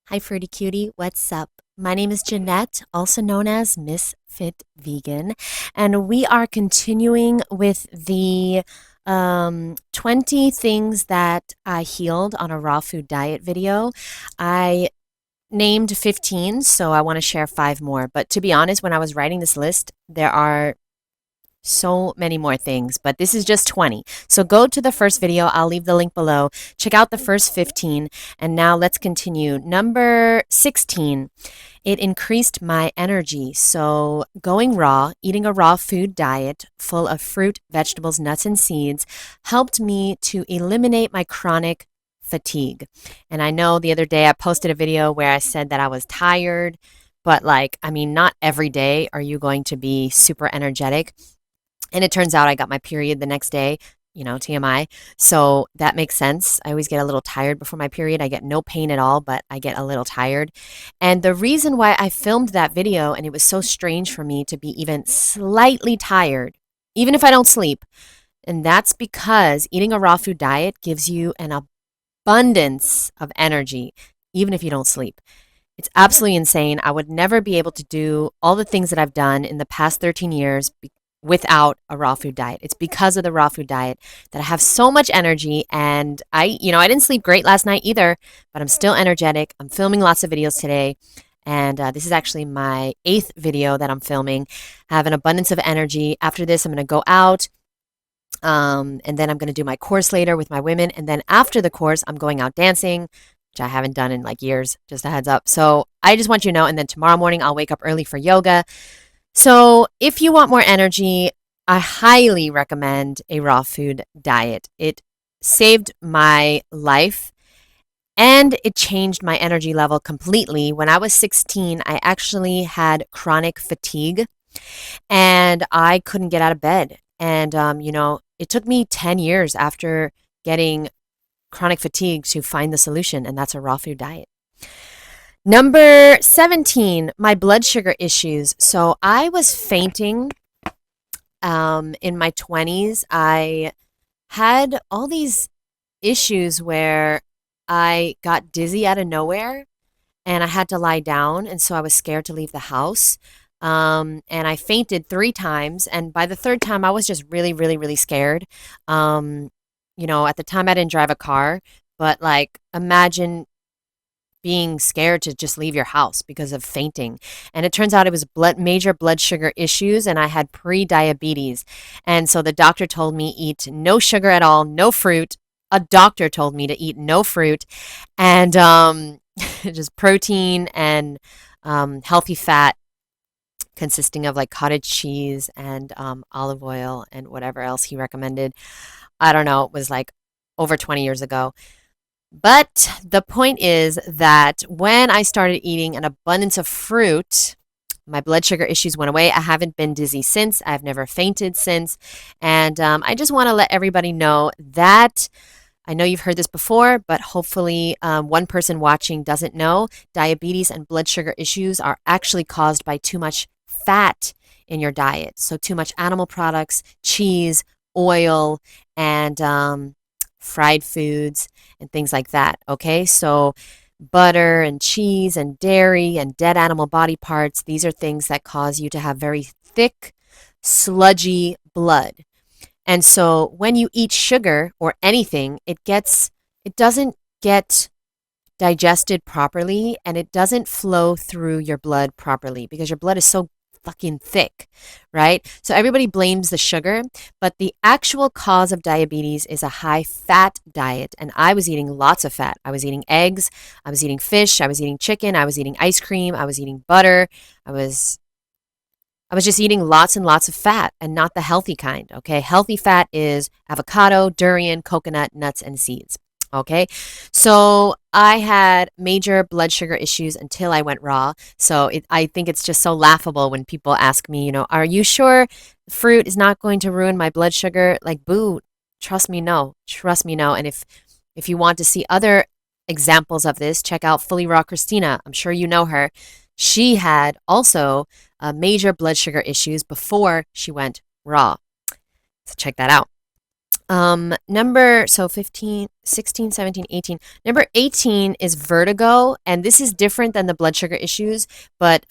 Hi, Fruity Cutie. What's up? My name is Jeannette, also known as Ms.FitVegan, and we are continuing with the 20 things that I healed on a raw food diet video. I named 15, so I want to share five more. But to be honest, when I was writing this list, there are so many more things, but this is just 20. So go to the first video. I'll leave the link below. Check out the first 15. And now let's continue. Number 16, it increased my energy. So going raw, eating a raw food diet full of fruit, vegetables, nuts, and seeds helped me to eliminate my chronic fatigue. And I know the other day I posted a video where I said that I was tired, but not every day are you going to be super energetic. And it turns out I got my period the next day, TMI. So that makes sense. I always get a little tired before my period. I get no pain at all, but I get a little tired. And the reason why I filmed that video, and it was so strange for me to be even slightly tired, even if I don't sleep, and that's because eating a raw food diet gives you an abundance of energy, even if you don't sleep. It's absolutely insane. I would never be able to do all the things that I've done in the past 13 years without a raw food diet. It's because of the raw food diet that I have so much energy, and I didn't sleep great last night either, but I'm still energetic. I'm filming lots of videos today, and this is actually my 8th video that I'm filming. I have an abundance of energy. After this, I'm going to go out, and then I'm going to do my course later with my women, and then after the course, I'm going out dancing, which I haven't done in like years, just a heads up. So I just want you to know, and then tomorrow morning, I'll wake up early for yoga. So, if you want more energy, I highly recommend a raw food diet. It saved my life and it changed my energy level completely. When I was 16, I actually had chronic fatigue and I couldn't get out of bed. And, it took me 10 years after getting chronic fatigue to find the solution, and that's a raw food diet. Number 17, my blood sugar issues. So I was fainting in my 20s. I had all these issues where I got dizzy out of nowhere and I had to lie down. And so I was scared to leave the house. And I fainted 3 times. And by the third time, I was just really, really, really scared. At the time, I didn't drive a car, but imagine being scared to just leave your house because of fainting. And it turns out it was major blood sugar issues, and I had pre-diabetes. And so the doctor told me eat no sugar at all, no fruit. A doctor told me to eat no fruit and just protein and healthy fat consisting of like cottage cheese and olive oil and whatever else he recommended. I don't know, it was like over 20 years ago. But the point is that when I started eating an abundance of fruit, my blood sugar issues went away. I haven't been dizzy since. I've never fainted since. And I just want to let everybody know that I know you've heard this before, but hopefully one person watching doesn't know. Diabetes and blood sugar issues are actually caused by too much fat in your diet. So too much animal products, cheese, oil, and fried foods and things like that. Okay, so butter and cheese and dairy and dead animal body parts, these are things that cause you to have very thick, sludgy blood. And so when you eat sugar or anything, it doesn't get digested properly and it doesn't flow through your blood properly because your blood is so fucking thick, right? So everybody blames the sugar, but the actual cause of diabetes is a high fat diet. And I was eating lots of fat. I was eating eggs, I was eating fish, I was eating chicken, I was eating ice cream, I was eating butter. I was just eating lots and lots of fat and not the healthy kind, okay? Healthy fat is avocado, durian, coconut, nuts, and seeds. Okay, so I had major blood sugar issues until I went raw. So I think it's just so laughable when people ask me, are you sure fruit is not going to ruin my blood sugar? Like, boo, trust me, no. Trust me, no. And if you want to see other examples of this, check out Fully Raw Christina. I'm sure you know her. She had also major blood sugar issues before she went raw. So check that out. So 15, 16, 17, 18. Number 18 is vertigo, and this is different than the blood sugar issues, but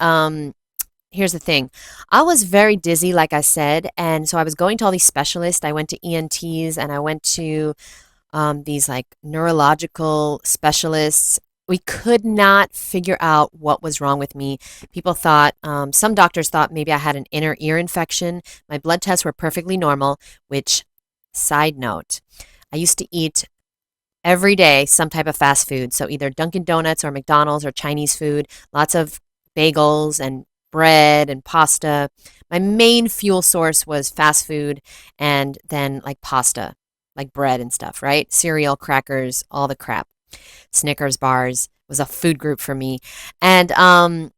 here's the thing. I was very dizzy, like I said, and so I was going to all these specialists. I went to ENTs and I went to these like neurological specialists. We could not figure out what was wrong with me. People thought, some doctors thought maybe I had an inner ear infection. My blood tests were perfectly normal, which, side note, I used to eat every day some type of fast food. So either Dunkin' Donuts or McDonald's or Chinese food, lots of bagels and bread and pasta. My main fuel source was fast food and then like pasta, like bread and stuff, right? Cereal, crackers, all the crap. Snickers bars was a food group for me. And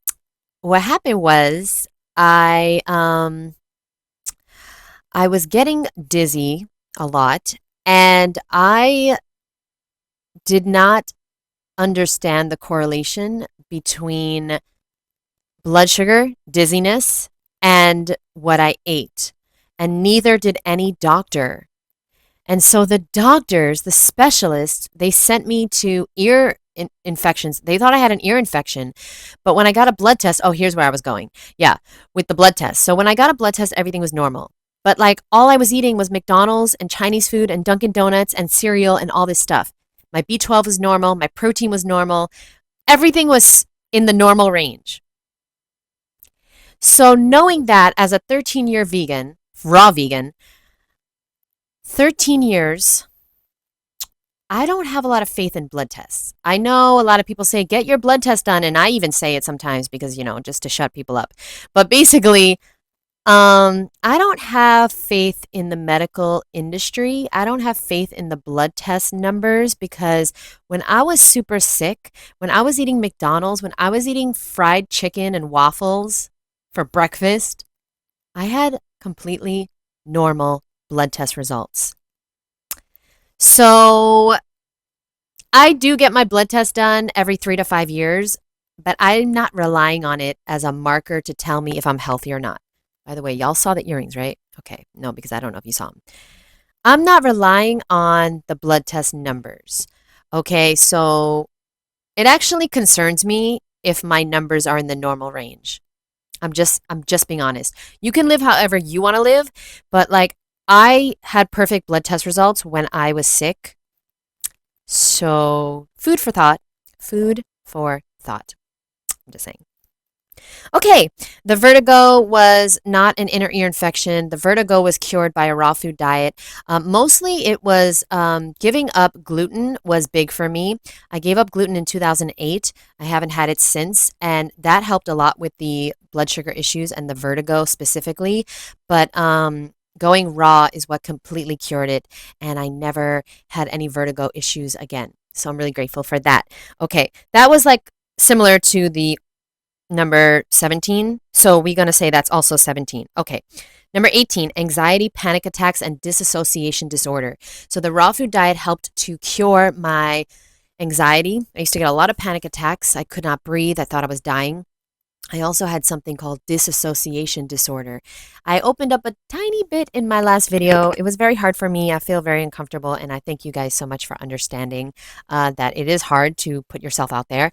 what happened was I um I was getting dizzy a lot and I did not understand the correlation between blood sugar, dizziness, and what I ate. And neither did any doctor. And so the doctors, the specialists, they sent me to infections. They thought I had an ear infection. But when I got a blood test, oh, here's where I was going. Yeah, with the blood test. So when I got a blood test, everything was normal. But like all I was eating was McDonald's and Chinese food and Dunkin' Donuts and cereal and all this stuff. My B12 was normal. My protein was normal. Everything was in the normal range. So knowing that as a 13-year vegan, raw vegan, 13 years, I don't have a lot of faith in blood tests. I know a lot of people say, get your blood test done. And I even say it sometimes because, just to shut people up. But basically, I don't have faith in the medical industry. I don't have faith in the blood test numbers because when I was super sick, when I was eating McDonald's, when I was eating fried chicken and waffles for breakfast, I had completely normal blood test results. So I do get my blood test done every 3 to 5 years, but I'm not relying on it as a marker to tell me if I'm healthy or not. By the way, y'all saw the earrings, right? Okay, no, because I don't know if you saw them. I'm not relying on the blood test numbers. Okay, so it actually concerns me if my numbers are in the normal range. I'm just being honest. You can live however you want to live, but like I had perfect blood test results when I was sick. So, food for thought. Food for thought. I'm just saying. Okay, the vertigo was not an inner ear infection. The vertigo was cured by a raw food diet. Mostly it was giving up gluten was big for me. I gave up gluten in 2008. I haven't had it since, and that helped a lot with the blood sugar issues and the vertigo specifically. But going raw is what completely cured it, and I never had any vertigo issues again. So I'm really grateful for that. Okay, that was like similar to the number 17. So we're going to say that's also 17. Okay. Number 18, anxiety, panic attacks, and dissociation disorder. So the raw food diet helped to cure my anxiety. I used to get a lot of panic attacks. I could not breathe. I thought I was dying. I also had something called dissociation disorder. I opened up a tiny bit in my last video. It was very hard for me. I feel very uncomfortable, and I thank you guys so much for understanding that it is hard to put yourself out there.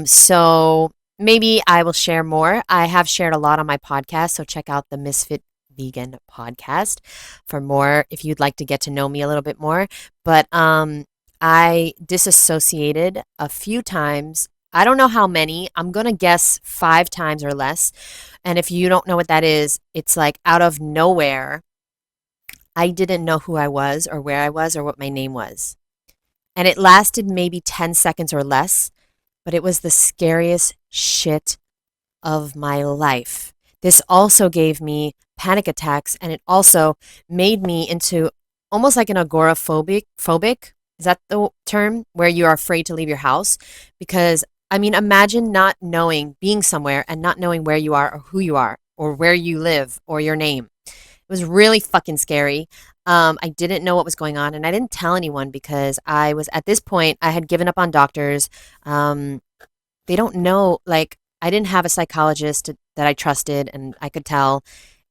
So maybe I will share more. I have shared a lot on my podcast, so check out the Misfit Vegan Podcast for more if you'd like to get to know me a little bit more. But I disassociated a few times. I don't know how many. I'm going to guess 5 times or less. And if you don't know what that is, it's like out of nowhere, I didn't know who I was or where I was or what my name was. And it lasted maybe 10 seconds or less, but it was the scariest shit of my life. This also gave me panic attacks, and it also made me into almost like an agoraphobic. Is that the term? Where you are afraid to leave your house? Because I mean, imagine not knowing, being somewhere and not knowing where you are or who you are or where you live or your name. It was really fucking scary. I didn't know what was going on, and I didn't tell anyone because I was at this point, I had given up on doctors. They don't know, like, I didn't have a psychologist that I trusted and I could tell.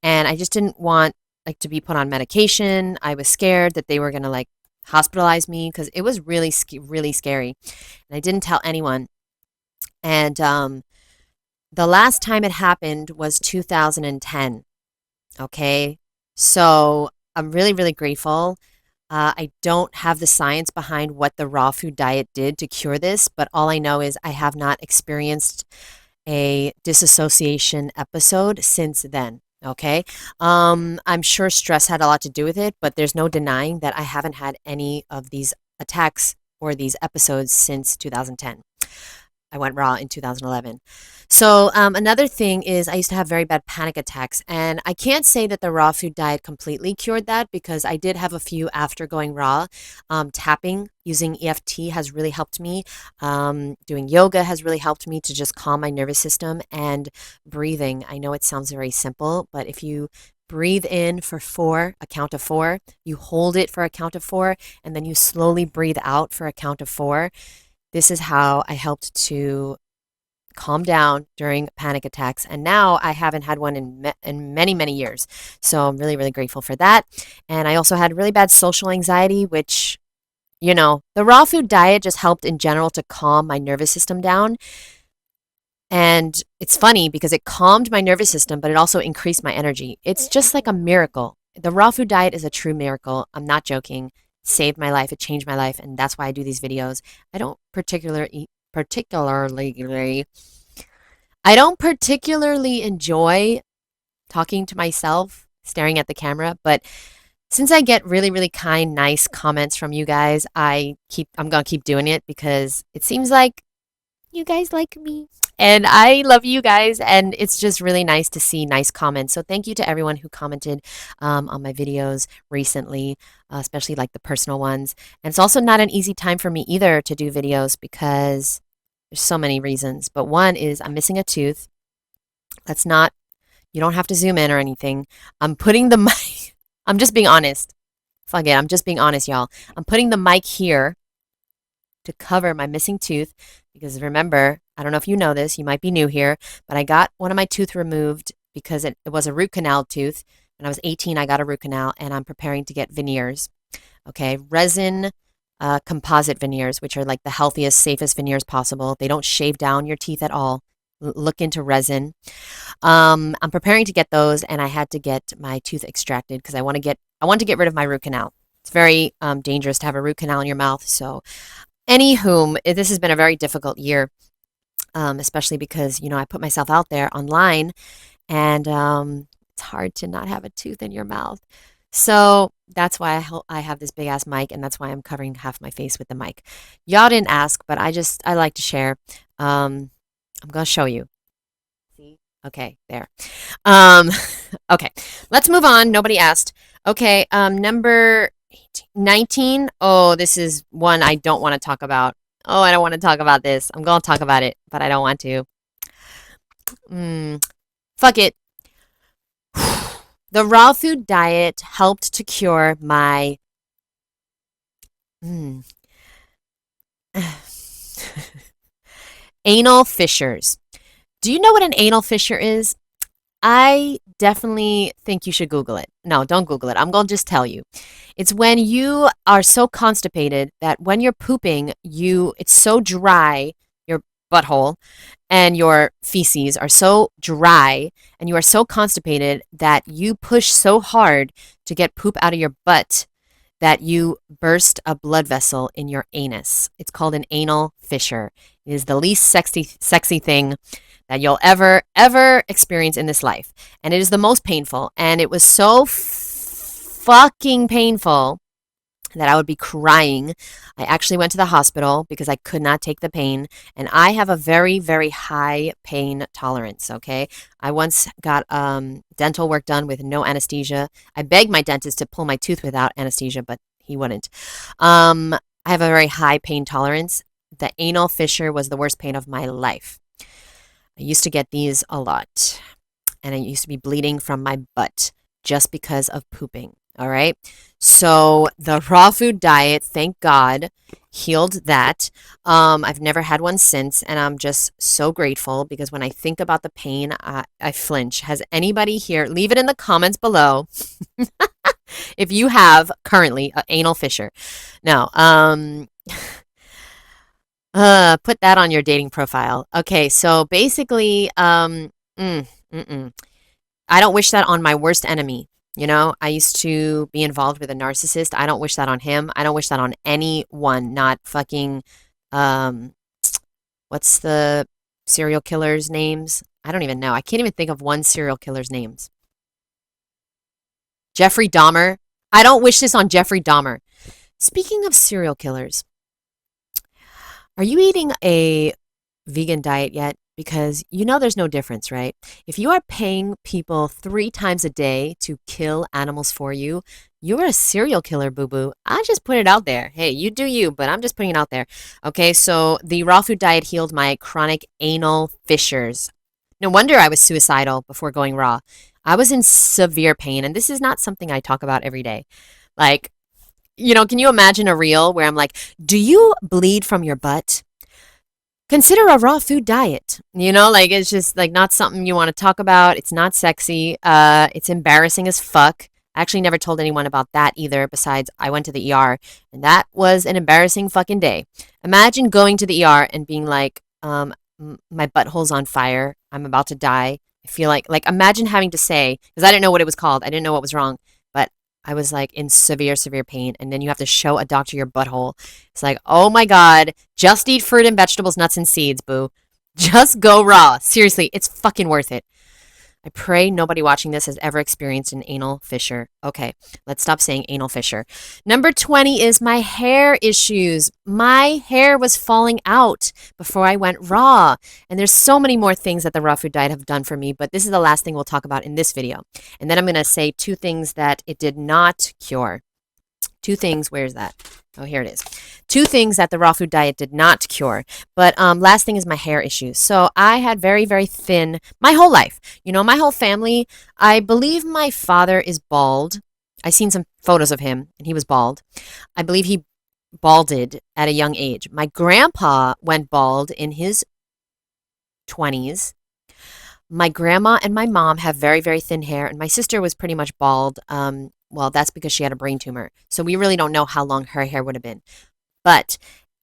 And I just didn't want like to be put on medication. I was scared that they were going to like hospitalize me because it was really scary. And I didn't tell anyone. And the last time it happened was 2010. Okay. So I'm really grateful. I don't have the science behind what the raw food diet did to cure this, but all I know is I have not experienced a disassociation episode since then. Okay. I'm sure stress had a lot to do with it, but there's no denying that I haven't had any of these attacks or these episodes since 2010. I went raw in 2011. So another thing is I used to have very bad panic attacks, and I can't say that the raw food diet completely cured that because I did have a few after going raw. Tapping using EFT has really helped me. Doing yoga has really helped me to just calm my nervous system, and breathing. I know it sounds very simple, but if you breathe in for four, a count of four, you hold it for a count of four, and then you slowly breathe out for a count of four. This is how I helped to calm down during panic attacks. And now I haven't had one in many years. So I'm really grateful for that. And I also had really bad social anxiety, which, the raw food diet just helped in general to calm my nervous system down. And it's funny because it calmed my nervous system, but it also increased my energy. It's just like a miracle. The raw food diet is a true miracle. I'm not joking. It saved my life. It changed my life. And that's why I do these videos. I don't particularly enjoy talking to myself, staring at the camera, but since I get really kind, nice comments from you guys, I'm gonna keep doing it because it seems like you guys like me. And I love you guys, and it's just really nice to see nice comments. So thank you to everyone who commented on my videos recently, especially like the personal ones. And it's also not an easy time for me either to do videos because there's so many reasons. But one is I'm missing a tooth. You don't have to zoom in or anything. I'm putting the mic, I'm just being honest. Fuck it, I'm just being honest, y'all. I'm putting the mic here to cover my missing tooth because remember, I don't know if you know this, you might be new here, but I got one of my tooth removed because it was a root canal tooth. When I was 18, I got a root canal and I'm preparing to get veneers. Okay, resin composite veneers, which are like the healthiest, safest veneers possible. They don't shave down your teeth at all. Look into resin. I'm preparing to get those, and I had to get my tooth extracted because I want to get rid of my root canal. It's very dangerous to have a root canal in your mouth. So, anywho, this has been a very difficult year, especially because I put myself out there online, and it's hard to not have a tooth in your mouth. So that's why I have this big ass mic, and that's why I'm covering half my face with the mic. Y'all didn't ask, but I like to share. I'm gonna show you. See? Okay, there. Um, okay, let's move on. Nobody asked. Okay, number 19. Oh, this is one I don't want to talk about. Oh, I don't want to talk about this. I'm gonna talk about it, but I don't want to. Fuck it. The raw food diet helped to cure my anal fissures. Do you know what an anal fissure is? I definitely think you should Google it. No, don't Google it. I'm going to just tell you. It's when you are so constipated that when you're pooping, it's so dry, your butthole and your feces are so dry and you are so constipated that you push so hard to get poop out of your butt that you burst a blood vessel in your anus. It's called an anal fissure. It is the least sexy thing that you'll ever experience in this life. And it is the most painful. And it was so fucking painful that I would be crying. I actually went to the hospital because I could not take the pain. And I have a very high pain tolerance, okay? I once got dental work done with no anesthesia. I begged my dentist to pull my tooth without anesthesia, but he wouldn't. I have a very high pain tolerance. The anal fissure was the worst pain of my life. I used to get these a lot, and I used to be bleeding from my butt just because of pooping, all right? So the raw food diet, thank God, healed that. I've never had one since, and I'm just so grateful because when I think about the pain, I flinch. Has anybody here, leave it in the comments below if you have currently an anal fissure. No, put that on your dating profile. Okay, so basically, I don't wish that on my worst enemy. You know, I used to be involved with a narcissist. I don't wish that on him. I don't wish that on anyone, not fucking, um, what's the serial killer's names? I don't even know. I can't even think of one serial killer's names. Jeffrey Dahmer. I don't wish this on Jeffrey Dahmer. Speaking of serial killers, are you eating a vegan diet yet? Because you know there's no difference, right? If you are paying people 3 times a day to kill animals for you, you're a serial killer, boo-boo. I just put it out there. Hey, you do you, but I'm just putting it out there. Okay, so the raw food diet healed my chronic anal fissures. No wonder I was suicidal before going raw. I was in severe pain, and this is not something I talk about every day. Like, can you imagine a reel where I'm like, do you bleed from your butt? Consider a raw food diet. Like it's just like not something you want to talk about. It's not sexy. It's embarrassing as fuck. I actually never told anyone about that either, besides I went to the ER, and that was an embarrassing fucking day. Imagine going to the ER and being like, my butthole's on fire. I'm about to die. I feel like imagine having to say, because I didn't know what it was called. I didn't know what was wrong, but I was like in severe, severe pain. And then you have to show a doctor your butthole. It's like, oh my God, just eat fruit and vegetables, nuts and seeds, boo. Just go raw. Seriously, it's fucking worth it. I pray nobody watching this has ever experienced an anal fissure. Okay, let's stop saying anal fissure. Number 20 is my hair issues. My hair was falling out before I went raw. And there's so many more things that the raw food diet have done for me, but this is the last thing we'll talk about in this video. And then I'm going to say 2 things that it did not cure. 2 things, where's that? Oh, here it is. 2 things that the raw food diet did not cure. But last thing is my hair issues. So I had very, very thin, my whole life. My whole family, I believe my father is bald. I seen some photos of him, and he was bald. I believe he balded at a young age. My grandpa went bald in his 20s. My grandma and my mom have very, very thin hair, and my sister was pretty much bald. Well, that's because she had a brain tumor. So we really don't know how long her hair would have been. But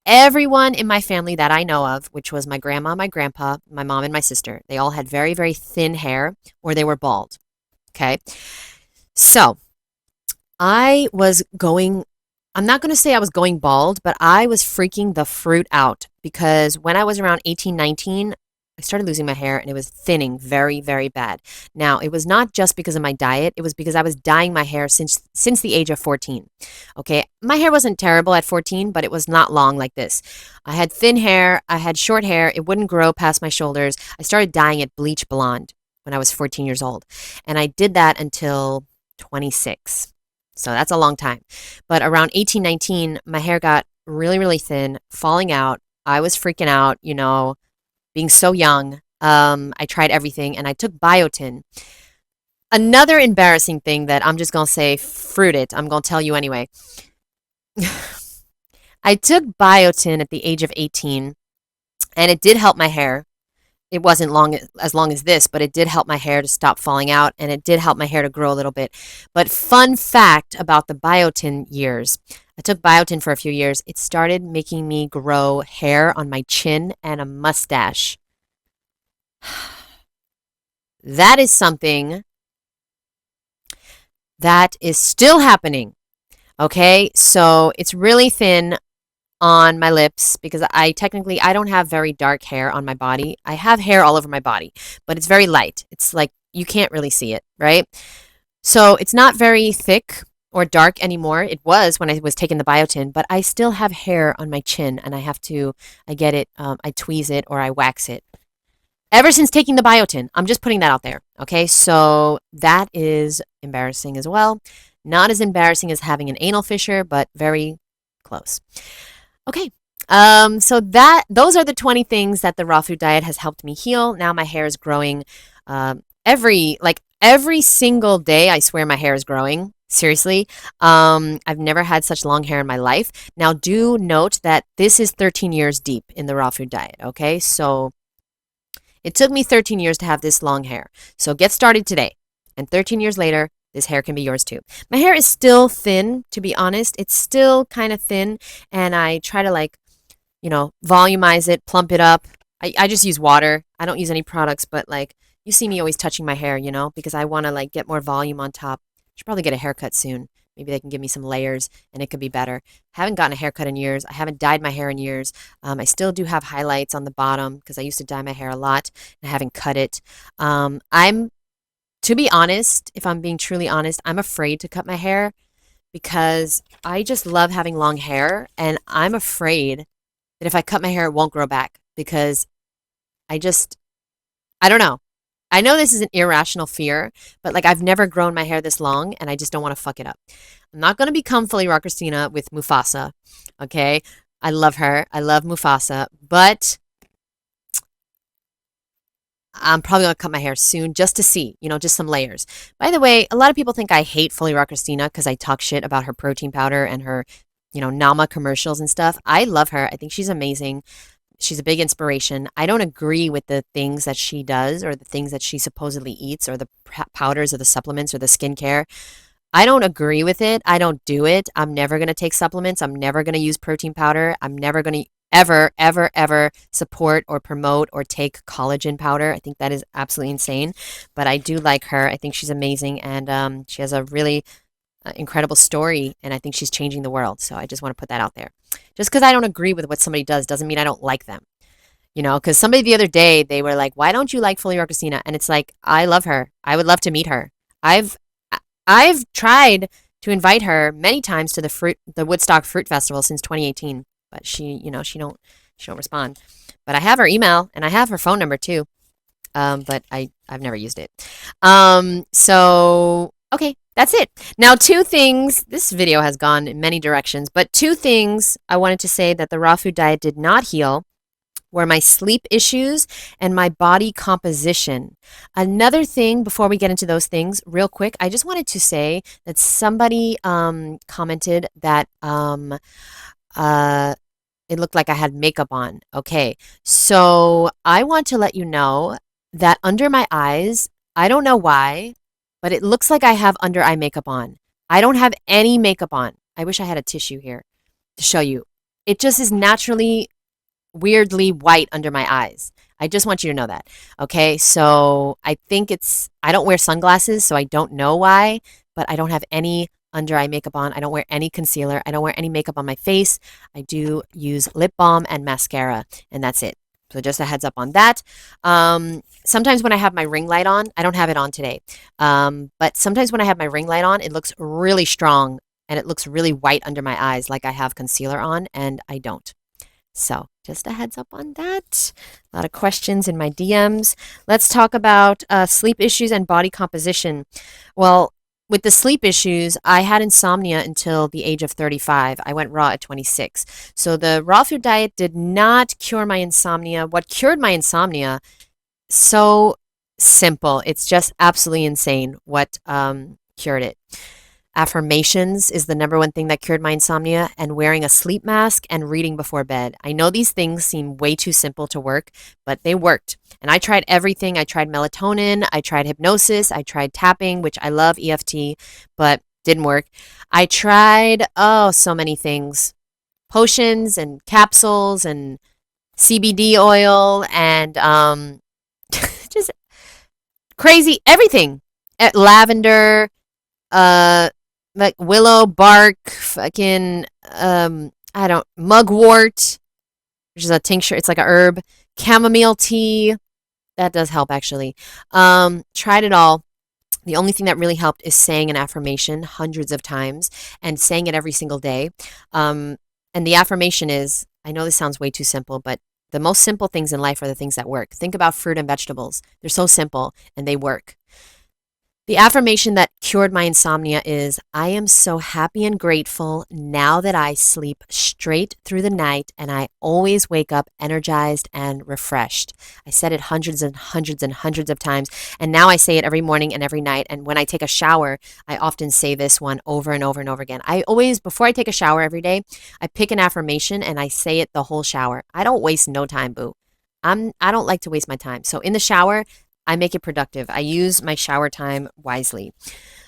everyone in my family that I know of, which was my grandma, my grandpa, my mom, and my sister, they all had very, very thin hair or they were bald. Okay. So I'm not going to say I was going bald, but I was freaking the fruit out because when I was around 18, 19, I started losing my hair and it was thinning very, very bad. Now, it was not just because of my diet. It was because I was dyeing my hair since the age of 14. Okay, my hair wasn't terrible at 14, but it was not long like this. I had thin hair. I had short hair. It wouldn't grow past my shoulders. I started dyeing it bleach blonde when I was 14 years old. And I did that until 26. So that's a long time. But around 18, 19, my hair got really, really thin, falling out. I was freaking out, being so young. I tried everything and I took biotin. Another embarrassing thing that I'm just going to say, fruit it. I'm going to tell you anyway. I took biotin at the age of 18 and it did help my hair. It wasn't as long as this, but it did help my hair to stop falling out and it did help my hair to grow a little bit. But fun fact about the biotin years. I took biotin for a few years. It started making me grow hair on my chin and a mustache. That is something that is still happening. Okay, so it's really thin on my lips because I don't have very dark hair on my body. I have hair all over my body, but it's very light. It's like you can't really see it, right? So it's not very thick or dark anymore. It was when I was taking the biotin, but I still have hair on my chin and I get it, I tweeze it or I wax it. Ever since taking the biotin, I'm just putting that out there. Okay, so that is embarrassing as well. Not as embarrassing as having an anal fissure, but very close. Okay, so those are the 20 things that the raw food diet has helped me heal. Now my hair is growing every single day. I swear my hair is growing. Seriously, I've never had such long hair in my life. Now, do note that this is 13 years deep in the raw food diet, okay? So it took me 13 years to have this long hair. So get started today. And 13 years later, this hair can be yours too. My hair is still thin, to be honest. It's still kind of thin, and I try to volumize it, plump it up. I just use water. I don't use any products, but like you see me always touching my hair, because I want to like get more volume on top. Should probably get a haircut soon. Maybe they can give me some layers and it could be better. Haven't gotten a haircut in years. I haven't dyed my hair in years. I still do have highlights on the bottom because I used to dye my hair a lot and I haven't cut it. To be honest, if I'm being truly honest, I'm afraid to cut my hair because I just love having long hair and I'm afraid that if I cut my hair, it won't grow back because I just, I don't know. I know this is an irrational fear, but like I've never grown my hair this long and I just don't want to fuck it up. I'm not going to become fully Rock Christina with Mufasa. Okay. I love her. I love Mufasa, but I'm probably going to cut my hair soon just to see, just some layers. By the way, a lot of people think I hate fully Rock Christina because I talk shit about her protein powder and her, Nama commercials and stuff. I love her. I think she's amazing. She's a big inspiration. I don't agree with the things that she does or the things that she supposedly eats or the powders or the supplements or the skincare. I don't agree with it. I don't do it. I'm never going to take supplements. I'm never going to use protein powder. I'm never going to ever, ever, ever support or promote or take collagen powder. I think that is absolutely insane. But I do like her. I think she's amazing. And she has a really incredible story. And I think she's changing the world. So I just want to put that out there. Just because I don't agree with what somebody does doesn't mean I don't like them. Because somebody the other day, they were like, why don't you like Fully Rock Christina? And it's like, I love her. I would love to meet her. I've I've tried to invite her many times to the Woodstock Fruit Festival since 2018, but she don't respond. But I have her email and I have her phone number too. But I've never used it. So okay, that's it. Now, two things. This video has gone in many directions, but two things I wanted to say that the raw food diet did not heal were my sleep issues and my body composition. Another thing before we get into those things, real quick, I just wanted to say that somebody commented that it looked like I had makeup on. Okay, so I want to let you know that under my eyes, I don't know why, but it looks like I have under eye makeup on. I don't have any makeup on. I wish I had a tissue here to show you. It just is naturally weirdly white under my eyes. I just want you to know that. Okay, so I don't wear sunglasses, so I don't know why, but I don't have any under eye makeup on. I don't wear any concealer. I don't wear any makeup on my face. I do use lip balm and mascara, and that's it. So just a heads up on that. Sometimes when I have my ring light on, I don't have it on today, but sometimes when I have my ring light on, it looks really strong and it looks really white under my eyes like I have concealer on, and I don't. So just a heads up on that. A lot of questions in my DMs. Let's talk about sleep issues and body composition. Well, with the sleep issues, I had insomnia until the age of 35. I went raw at 26. So the raw food diet did not cure my insomnia. What cured my insomnia? So simple. It's just absolutely insane what cured it. Affirmations is the number one thing that cured my insomnia, and wearing a sleep mask and reading before bed. I know these things seem way too simple to work, but they worked. And I tried everything. I tried melatonin, I tried hypnosis, I tried tapping, which I love EFT, but didn't work. I tried, so many things. Potions and capsules and CBD oil and just crazy everything. Lavender, uh like willow bark, fucking I don't mugwort, which is a tincture. It's like a herb. Chamomile tea, that does help actually. Tried it all. The only thing that really helped is saying an affirmation hundreds of times and saying it every single day. And the affirmation is, I know this sounds way too simple, but the most simple things in life are the things that work. Think about fruit and vegetables. They're so simple and they work. The affirmation that cured my insomnia is, I am so happy and grateful now that I sleep straight through the night and I always wake up energized and refreshed. I said it hundreds and hundreds and hundreds of times, and now I say it every morning and every night. And when I take a shower, I often say this one over and over and over again. I always, before I take a shower every day, I pick an affirmation and I say it the whole shower. I don't waste no time, boo. I don't like to waste my time. So in the shower, I make it productive. I use my shower time wisely.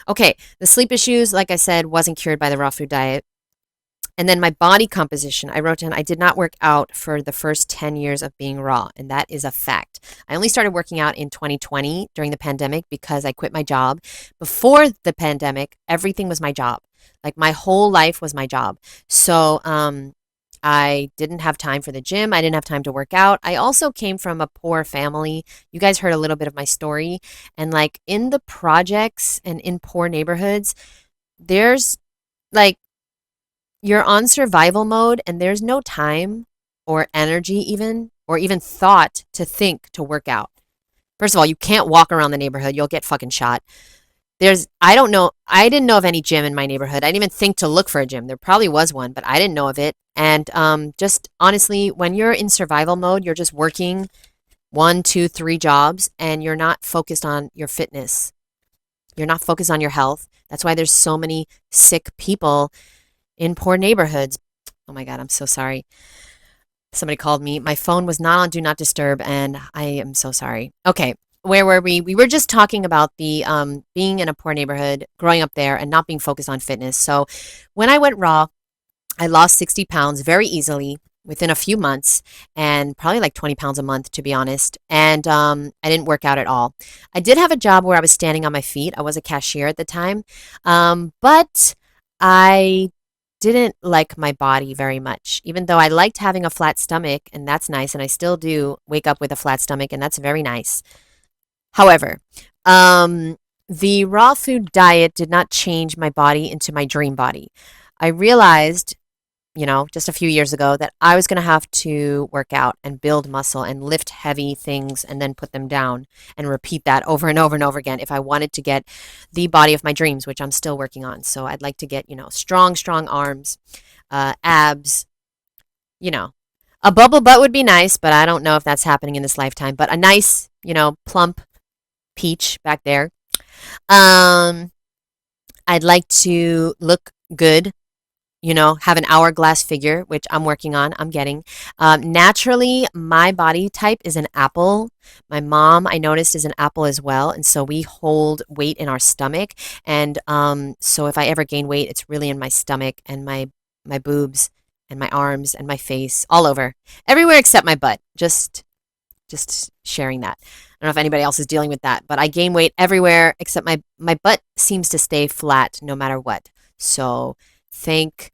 Okay, the sleep issues, like I said, wasn't cured by the raw food diet. And then my body composition, I wrote down, I did not work out for the first 10 years of being raw, and that is a fact. I only started working out in 2020 during the pandemic because I quit my job. Before the pandemic, everything was my job. Like my whole life was my job. So, I didn't have time for the gym. I didn't have time to work out. I also came from a poor family. You guys heard a little bit of my story. And like in the projects and in poor neighborhoods, there's like you're on survival mode and there's no time or energy even or even thought to think to work out. First of all, you can't walk around the neighborhood. You'll get fucking shot. I don't know, I didn't know of any gym in my neighborhood. I didn't even think to look for a gym. There probably was one, but I didn't know of it. And just honestly, when you're in survival mode, you're just working one, two, three jobs, and you're not focused on your fitness. You're not focused on your health. That's why there's so many sick people in poor neighborhoods. Oh my God, I'm so sorry. Somebody called me. My phone was not on Do Not Disturb, and I am so sorry. Okay, where were we? We were just talking about the being in a poor neighborhood, growing up there, and not being focused on fitness. So when I went raw, I lost 60 pounds very easily within a few months, and probably like 20 pounds a month, to be honest. And I didn't work out at all. I did have a job where I was standing on my feet. I was a cashier at the time, but I didn't like my body very much, even though I liked having a flat stomach, and that's nice, and I still do wake up with a flat stomach, and that's very nice. However, the raw food diet did not change my body into my dream body. I realized, just a few years ago that I was going to have to work out and build muscle and lift heavy things and then put them down and repeat that over and over and over again if I wanted to get the body of my dreams, which I'm still working on. So I'd like to get, strong, strong arms, abs, you know. A bubble butt would be nice, but I don't know if that's happening in this lifetime. But a nice, plump peach back there. Um, I'd like to look good, have an hourglass figure, which I'm working on, I'm getting. Naturally, my body type is an apple. My mom, I noticed, is an apple as well. And so we hold weight in our stomach. And so if I ever gain weight, it's really in my stomach and my boobs and my arms and my face, all over. Everywhere except my butt. Just sharing that. I don't know if anybody else is dealing with that, but I gain weight everywhere except my butt seems to stay flat no matter what. So thank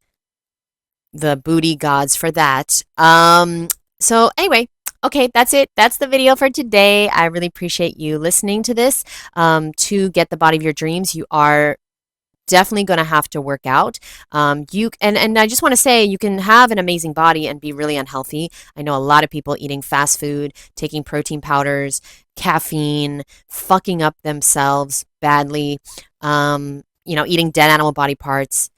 the booty gods for that. So anyway, okay, that's it. That's the video for today. I really appreciate you listening to this. To get the body of your dreams, you are definitely going to have to work out. And I just want to say you can have an amazing body and be really unhealthy. I know a lot of people eating fast food, taking protein powders, caffeine, fucking up themselves badly, eating dead animal body parts,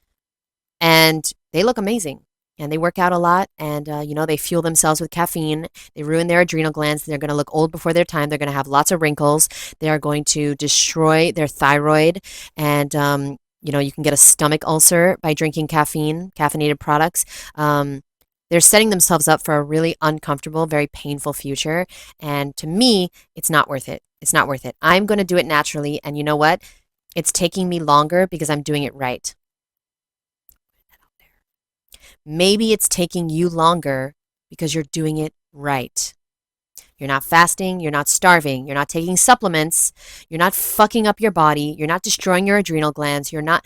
and they look amazing. And they work out a lot, and they fuel themselves with caffeine. They ruin their adrenal glands. They're going to look old before their time. They're going to have lots of wrinkles. They are going to destroy their thyroid, and you can get a stomach ulcer by drinking caffeinated products. They're setting themselves up for a really uncomfortable, very painful future. And to me, it's not worth it. It's not worth it. I'm going to do it naturally. And you know what? It's taking me longer because I'm doing it right. Maybe it's taking you longer because you're doing it right. You're not fasting, you're not starving, you're not taking supplements, you're not fucking up your body, you're not destroying your adrenal glands, you're not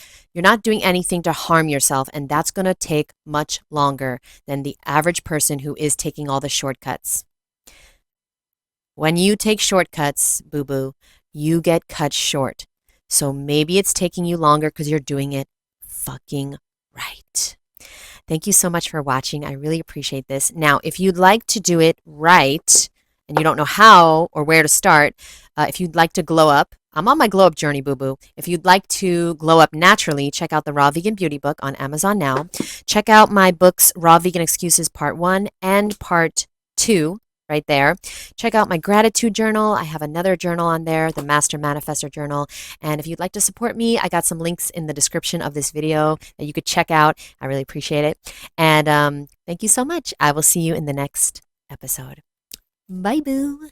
doing anything to harm yourself, and that's going to take much longer than the average person who is taking all the shortcuts. When you take shortcuts, boo-boo, you get cut short. So maybe it's taking you longer because you're doing it fucking right. Thank you so much for watching. I really appreciate this. Now, if you'd like to do it right, and you don't know how or where to start, if you'd like to glow up, I'm on my glow up journey, boo boo. If you'd like to glow up naturally, check out the Raw Vegan Beauty book on Amazon now. Check out my books, Raw Vegan Excuses Part 1 and Part 2, right there. Check out my gratitude journal. I have another journal on there, the Master Manifestor Journal. And if you'd like to support me, I got some links in the description of this video that you could check out. I really appreciate it. And thank you so much. I will see you in the next episode. Bye, boo.